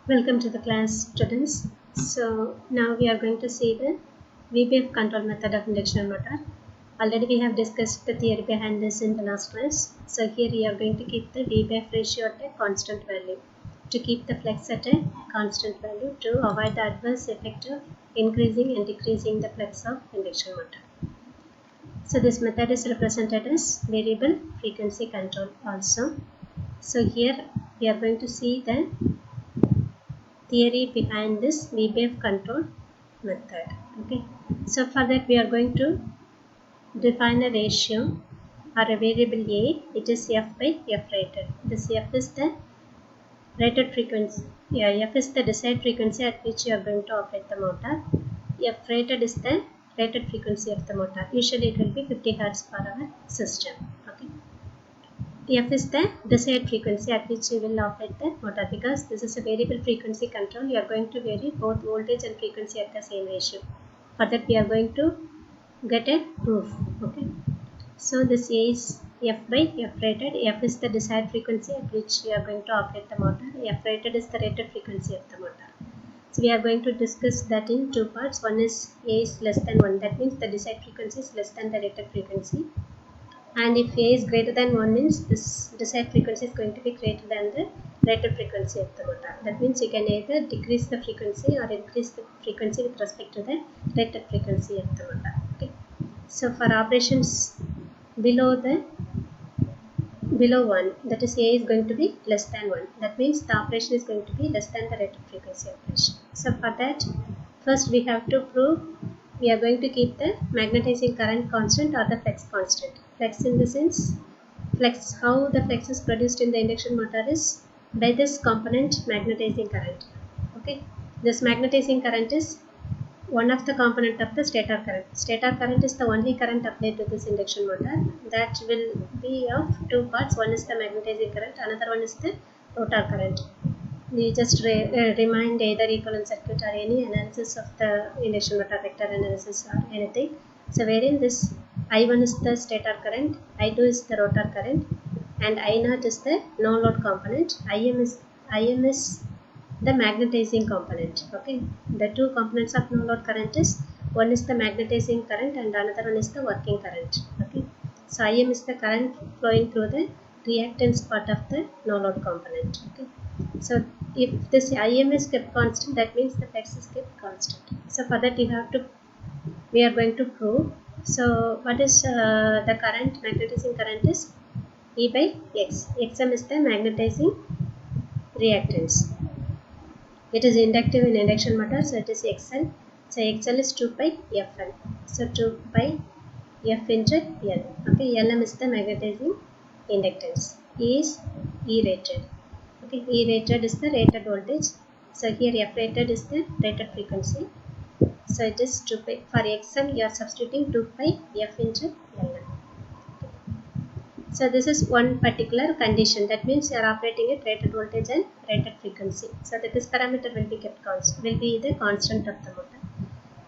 Welcome to the class, students. So now we are going to see the VBF control method of induction motor. Already we have discussed the theory behind this in the last class. So here we are going to keep the VBF ratio at a constant value. To keep the flex at a constant value to avoid the adverse effect of increasing and decreasing the flex of induction motor. So this method is represented as variable frequency control also. So here we are going to see the theory behind this VBF control method. Okay, so for that we are going to define a ratio or a variable A. It is F by F rated. This F is the rated frequency. Yeah, F is the desired frequency at which you are going to operate the motor. F rated is the rated frequency of the motor. Usually it will be 50 Hz per hour system. Okay. F is the desired frequency at which you will operate the motor. Because this is a variable frequency control, you are going to vary both voltage and frequency at the same ratio. For that we are going to get a proof. Okay. So this is F by F rated. F is the desired frequency at which we are going to operate the motor. F rated is the rated frequency of the motor. So we are going to discuss that in two parts. One is A is less than 1. That means the desired frequency is less than the rated frequency. And if A is greater than 1 means this desired frequency is going to be greater than the rated frequency of the motor. That means you can either decrease the frequency or increase the frequency with respect to the rated frequency of the motor. Okay. So for operations below 1, that is A is going to be less than 1. That means the operation is going to be less than the rated frequency operation. So for that, first we have to prove we are going to keep the magnetizing current constant or the flex constant. Flex in the sense, how the flex is produced in the induction motor is by this component magnetizing current. Okay, this magnetizing current is one of the component of the stator current. Stator current is the only current applied to this induction motor. That will be of two parts. One is the magnetizing current, another one is the rotor current. We just remind either equivalent circuit or any analysis of the induction motor vector analysis or anything. So wherein this I1 is the stator current, I2 is the rotor current, and I0 is the no load component. IM is the magnetizing component. Okay, the two components of no load current is one is the magnetizing current and another one is the working current. Okay, so IM is the current flowing through the reactance part of the no load component. Okay, so if this IM is kept constant, that means the flex is kept constant. So for that we are going to prove. So what is the current? Magnetizing current is E by X. Xm is the magnetizing reactance. It is inductive in induction motor, so it is XL. So XL is 2 pi Fl. So 2 pi F into L. Okay, Lm is the magnetizing inductance. E is E rated. Okay, E rated is the rated voltage. So here F rated is the rated frequency. So it is 2 pi. For XL, you are substituting 2 pi F into Lm. So this is one particular condition. That means you are operating at rated voltage and rated frequency. So that this parameter will be kept constant, will be the constant of the motor.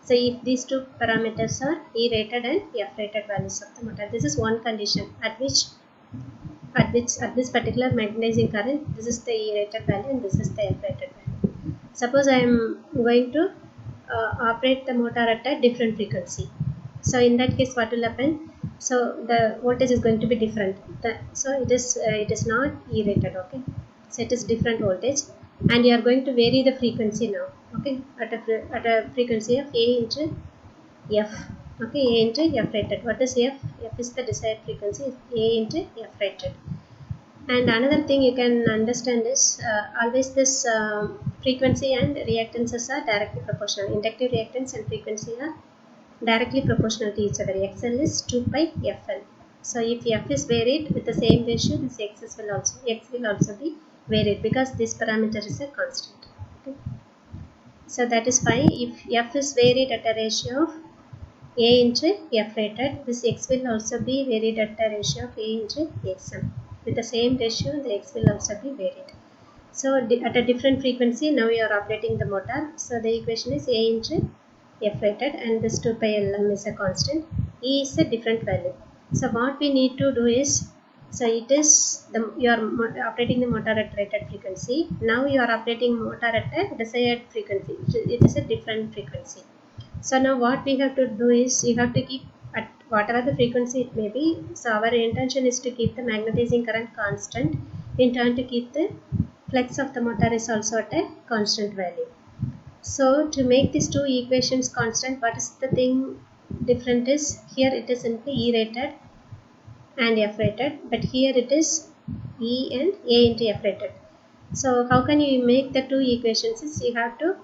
So if these two parameters are E rated and F rated values of the motor, this is one condition at this particular magnetizing current, this is the E rated value and this is the F rated value. Suppose I am going to operate the motor at a different frequency. So in that case, what will happen? So the voltage is going to be different. So it is not E rated. Okay, so it is different voltage, and you are going to vary the frequency now. Okay, at a frequency of A into F. Okay, A into F rated. What is F? F is the desired frequency. A into F rated. And another thing you can understand is always this frequency and reactances are directly proportional. Inductive reactance and frequency are directly proportional to each other. XL is 2 pi FL. So if F is varied with the same ratio, this X will also be varied because this parameter is a constant. Okay. So that is why if F is varied at a ratio of A into F rated, this X will also be varied at a ratio of A into XM. With the same ratio, the X will also be varied. So at a different frequency, now you are operating the motor. So the equation is A into F rated and this 2 pi Lm is a constant. E is a different value. So what we need to do is So it is you are operating the motor at rated frequency. Now you are operating motor at a desired frequency. It is a different frequency. So now what we have to do is you have to keep at whatever the frequency it may be. So our intention is to keep the magnetizing current constant, in turn to keep the flex of the motor is also at a constant value. So to make these two equations constant, what is the thing different is here it is simply E rated and F rated, but here it is E and A into F rated. So how can you make the two equations is you have to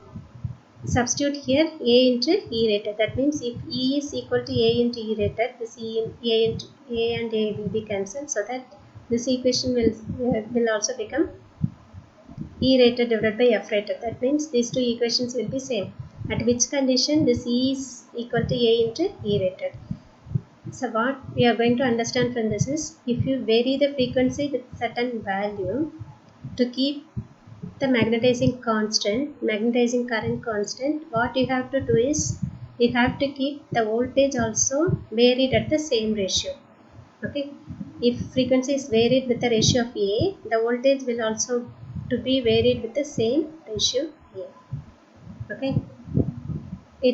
substitute here A into E rated. That means if E is equal to A into E rated, this A and A will be cancelled, so that this equation will also become E rated divided by F rated. That means these two equations will be same. At which condition this E is equal to A into E rated. So what we are going to understand from this is, if you vary the frequency with certain value to keep the magnetizing current constant, what you have to do is you have to keep the voltage also varied at the same ratio. Okay, if frequency is varied with the ratio of A, the voltage will also to be varied with the same ratio A. Okay, A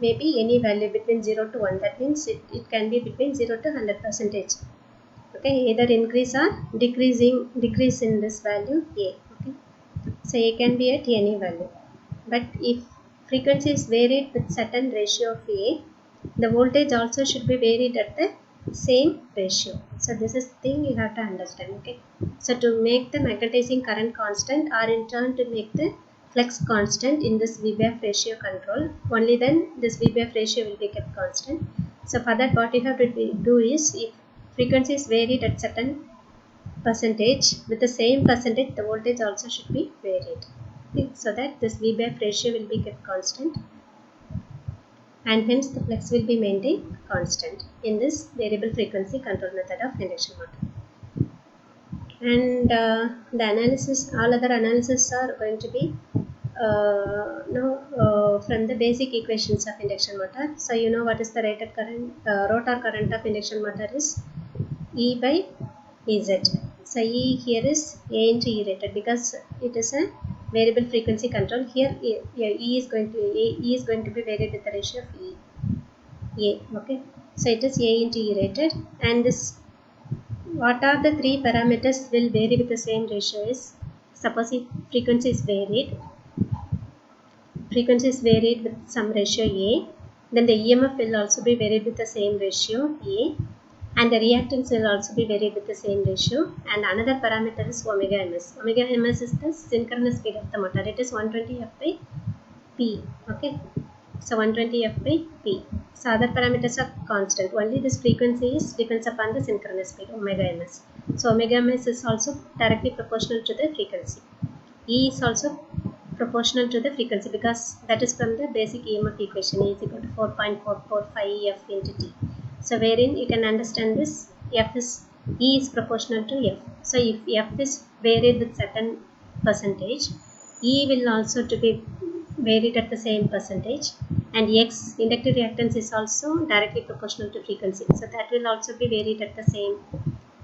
may be any value between 0 to 1. That means it can be between 0 to 100%. Okay, either increase or decrease in this value A. Okay, so A can be at any value. But if frequency is varied with certain ratio of A, the voltage also should be varied at the same ratio. So this is the thing you have to understand. Okay, so to make the magnetizing current constant, or in turn to make the flex constant in this VBF ratio control, only then this VBF ratio will be kept constant. So for that, what you have to do is, if frequency is varied at certain percentage, with the same percentage the voltage also should be varied. Okay, so that this VBF ratio will be kept constant, and hence the flex will be maintained constant in this variable frequency control method of induction motor. And the analysis, all other analysis are going to be from the basic equations of induction motor. So you know what is the rated current, rotor current of induction motor is E by Ez. So E here is A into E rated, because it is a variable frequency control. Here E is going to be varied with the ratio of A. Okay, so it is A into E rated, and this, what are the three parameters will vary with the same ratio is, suppose if frequency is varied with some ratio A, then the EMF will also be varied with the same ratio A, and the reactance will also be varied with the same ratio. And another parameter is omega ms. Omega ms is the synchronous speed of the motor. It is 120 f by p. Okay, so 120 f by p. So other parameters are constant. Only this frequency depends upon the synchronous speed, omega ms. So omega ms is also directly proportional to the frequency. E is also proportional to the frequency, because that is from the basic EMF equation. E is equal to 4.445 f into t. So wherein you can understand this, E is proportional to F. So if F is varied with certain percentage, E will also to be varied at the same percentage, and X, inductive reactance, is also directly proportional to frequency. So that will also be varied at the same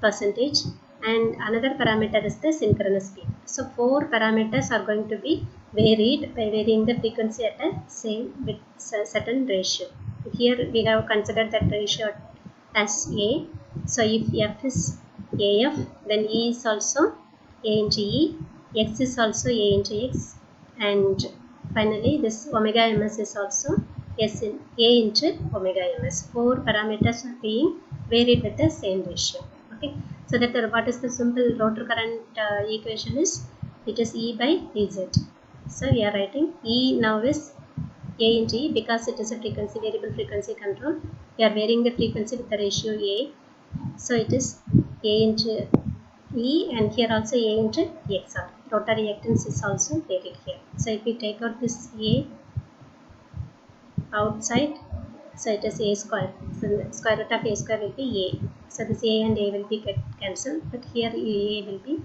percentage. And another parameter is the synchronous speed. So four parameters are going to be varied by varying the frequency at a same with certain ratio. Here we have considered that ratio as A. So if F is AF, then E is also A into E, X is also A into X, and finally this omega ms is also A into omega ms. Four parameters are being varied with the same ratio. Okay, so that what is the simple rotor current equation is, it is E by Ez. So we are writing E now is A into E, because it is a variable frequency control. We are varying the frequency with the ratio A. So it is A into E, and here also A into XR. Rotor reactance is also varied here. So if we take out this A outside, so it is A square. So the square root of A square will be A. So this A and A will be cancelled, but here A will be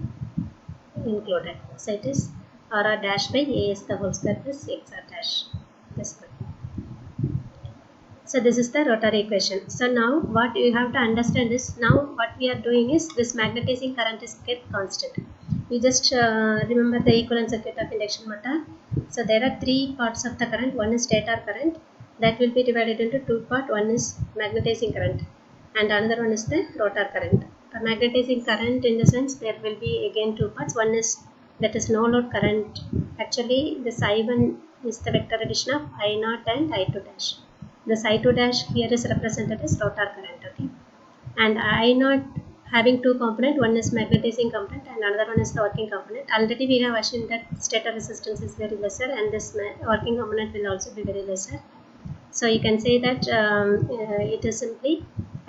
included. So it is RR dash by AS the whole square plus XR dash. So this is the rotary equation. So now what you have to understand is, now what we are doing is this magnetizing current is kept constant. You just remember the equivalent circuit of induction motor. So there are three parts of the current. One is stator current, that will be divided into two parts. One is magnetizing current and another one is the rotor current. The magnetizing current, in the sense, there will be again two parts. One is, that is no load current. Actually this I1 is the vector addition of I0 and I2 dash. This I2 dash here is represented as rotor current, okay. And I0 having two components, one is magnetizing component and another one is the working component. Already we have assumed that stator resistance is very lesser and this working component will also be very lesser. So you can say that it is simply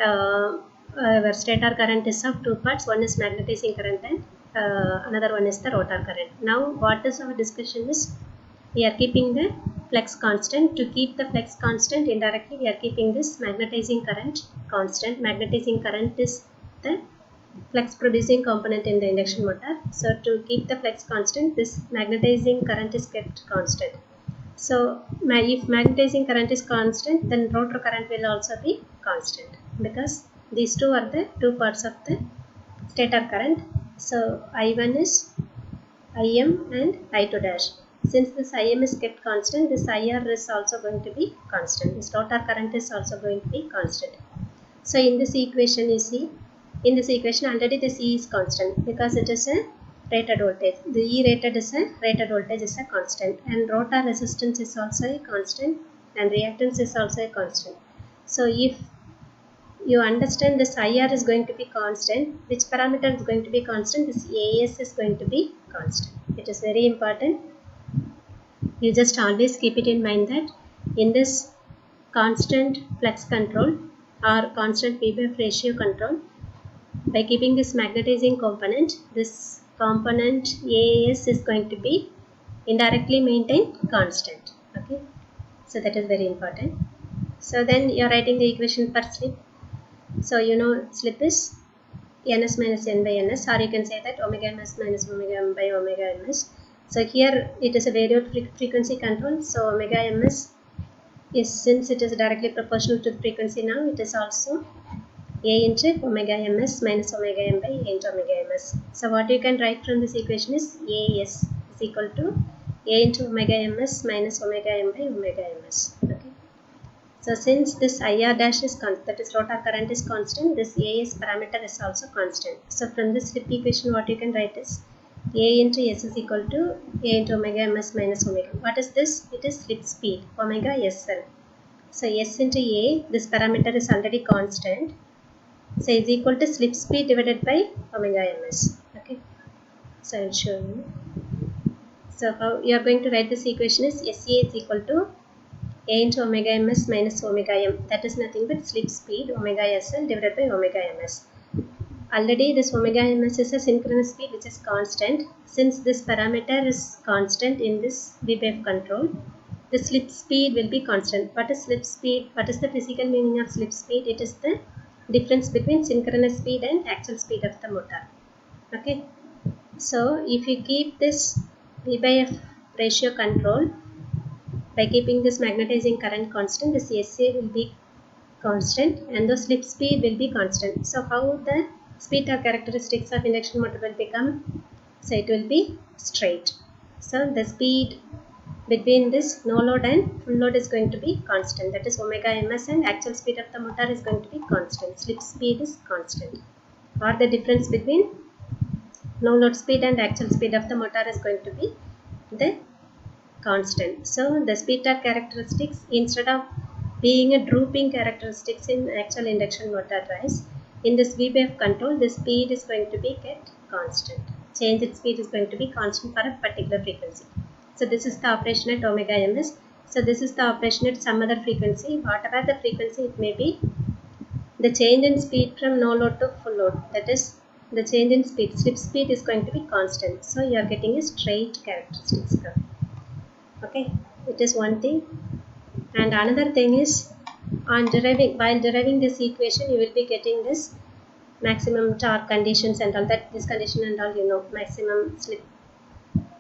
our stator current is of two parts. One is magnetizing current and another one is the rotor current. Now what is our discussion is, we are keeping the flux constant. To keep the flux constant, indirectly we are keeping this magnetizing current constant. Magnetizing current is the flux producing component in the induction motor. So to keep the flux constant, this magnetizing current is kept constant. So if magnetizing current is constant, then rotor current will also be constant, because these two are the two parts of the stator current. So I1 is Im and I2 dash. Since this Im is kept constant, this IR is also going to be constant. This rotor current is also going to be constant. So in this equation you see, in this equation already this E is constant because it is a rated voltage. The E rated is a rated voltage is a constant, and rotor resistance is also a constant and reactance is also a constant. So if you understand this IR is going to be constant, which parameter is going to be constant? This AS is going to be constant. It is very important. You just always keep it in mind that in this constant flux control or constant feedback ratio control, by keeping this magnetizing component, this component AS is going to be indirectly maintained constant. Okay, so that is very important. So then you are writing the equation for slip. So you know slip is ns minus n by ns, or you can say that omega ms minus omega m by omega ms. So here it is a variable frequency control. So omega ms is, since it is directly proportional to the frequency, now it is also a into omega ms minus omega m by a into omega ms. So what you can write from this equation is AS is equal to a into omega ms minus omega m by omega ms. Okay. So since this IR dash is constant, that is rotor current is constant, this AS parameter is also constant. So from this slip equation what you can write is A into S is equal to A into omega ms minus omega. What is this? It is slip speed, omega SL. So S into A, this parameter is already constant. So is equal to slip speed divided by omega ms. Okay. So I will show you. So how you are going to write this equation is SA is equal to A into omega ms minus omega m. That is nothing but slip speed omega SL divided by omega ms. Already this omega ms is a synchronous speed which is constant. Since this parameter is constant in this V-wave control, the slip speed will be constant. What is slip speed? What is the physical meaning of slip speed? It is the difference between synchronous speed and actual speed of the motor. Okay. So if you keep this V by F ratio control, by keeping this magnetizing current constant, this SA will be constant and the slip speed will be constant. So how the speed or characteristics of induction motor will become? So it will be straight. So the speed between this no load and full load is going to be constant. That is omega ms, and actual speed of the motor is going to be constant. Slip speed is constant. Or the difference between no load speed and actual speed of the motor is going to be the constant. So the speed torque characteristics, instead of being a drooping characteristics in actual induction motor drives, in this V-wave control, the speed is going to be kept constant. Change in speed is going to be constant for a particular frequency. So this is the operation at omega ms. So this is the operation at some other frequency. Whatever the frequency it may be, the change in speed from no load to full load, that is the change in speed, slip speed is going to be constant. So you are getting a straight characteristics curve. Okay, it is one thing. And another thing is, while deriving this equation, you will be getting this maximum torque conditions and all that. This condition and all, you know, maximum slip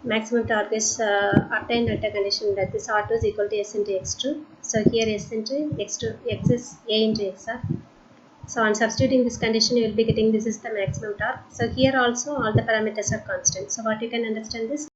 maximum torque is obtained at a condition that this R2 is equal to S into X2. So here S into X2, X is A into XR. So on substituting this condition, you will be getting this is the maximum torque. So here also all the parameters are constant. So what you can understand this